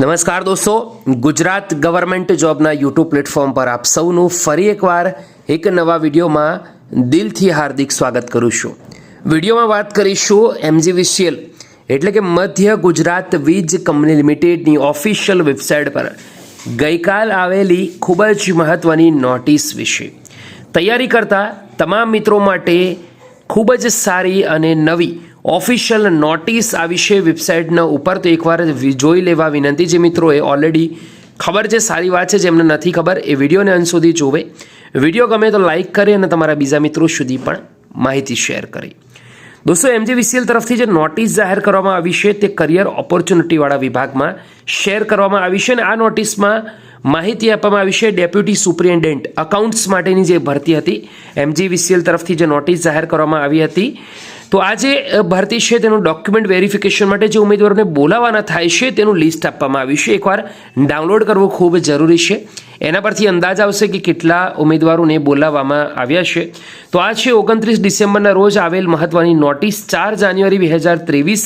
નમસ્કાર દોસ્તો, Gujarat government જોબના YouTube platform પર આપ સૌનું ફરી એકવાર એક નવા વિડીયોમાં દિલથી હાર્દિક સ્વાગત કરું છું. વિડીયોમાં વાત કરીશું MGVCL એટલે કે મધ્ય ગુજરાત વીજ કંપની લિમિટેડની ઓફિશિયલ વેબસાઇટ પર ગઈકાલ આવેલી ખૂબ જ મહત્ત્વની નોટિસ વિશે. તૈયારી કરતા તમામ મિત્રો માટે ખૂબ જ સારી અને નવી ઓફિશિયલ નોટિસ આવી છે વેબસાઇટના ઉપર, તો એકવાર જોઈ લેવા વિનંતી. જે મિત્રોએ ઓલરેડી ખબર છે, સારી વાત છે, જેમને નથી ખબર એ વિડીયોને અંત સુધી જોવે. વિડીયો ગમે તો લાઇક કરે અને તમારા બીજા મિત્રો સુધી પણ માહિતી શેર કરી. દોસ્તો, MGVCL તરફથી જે નોટિસ જાહેર કરવામાં આવી છે તે કરિયર ઓપોર્ચ્યુનિટીવાળા વિભાગમાં શેર કરવામાં આવી છે અને આ નોટિસમાં માહિતી આપવામાં આવી છે ડેપ્યુટી સુપ્રિન્ટેન્ડન્ટ અકાઉન્ટ્સ માટેની જે ભરતી હતી MGVCL તરફથી જે નોટિસ જાહેર કરવામાં આવી હતી. તો આ જે ભરતી છે તેનું ડોક્યુમેન્ટ વેરિફિકેશન માટે જે ઉમેદવારોને બોલાવવાના થાય છે તેનું લિસ્ટ આપવામાં આવ્યું છે. એકવાર ડાઉનલોડ કરવું ખૂબ જરૂરી છે. એના પરથી અંદાજ આવશે કે કેટલા ઉમેદવારોને બોલાવવામાં આવ્યા છે. તો આ છે 29 ડિસેમ્બરના રોજ આવેલ મહત્વની નોટિસ. 4 જાન્યુઆરી 2023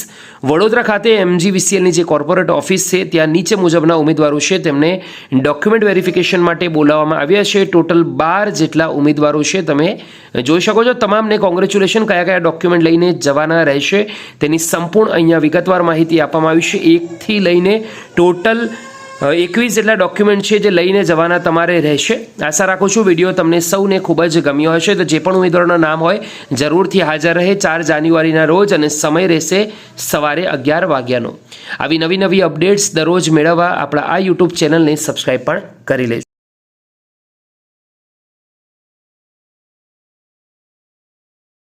વડોદરા ખાતે MGVCLની જે કોર્પોરેટ ઓફિસ છે ત્યાં નીચે મુજબના ઉમેદવારો છે તેમને ડોક્યુમેન્ટ વેરિફિકેશન માટે બોલાવવામાં આવ્યા છે. ટોટલ 12 જેટલા ઉમેદવારો છે, તમે જોઈ શકો છો. તમામને કોંગ્રેચ્યુલેશન. કયા કયા ડોક્યુમેન્ટ લઈને જવાના રહેશે તેની સંપૂર્ણ અહીંયા વિગતવાર માહિતી આપવામાં આવી છે. 1 થી લઈને ટોટલ 21 જેટલા ડોક્યુમેન્ટ છે જે લઈને જવાના તમારે રહેશે. આશા રાખું છું વિડીયો તમને સૌને ખૂબ જ ગમ્યો હશે. તો જે પણ ઉમેદવારોના નામ હોય જરૂરથી હાજર રહે 4 જાન્યુઆરીના રોજ, અને સમય રહેશે સવારે 11 વાગ્યાનો. આવી નવી અપડેટ્સ દરરોજ મેળવવા આપણા આ યુટ્યુબ ચેનલને સબસ્ક્રાઈબ પણ કરી લેજો.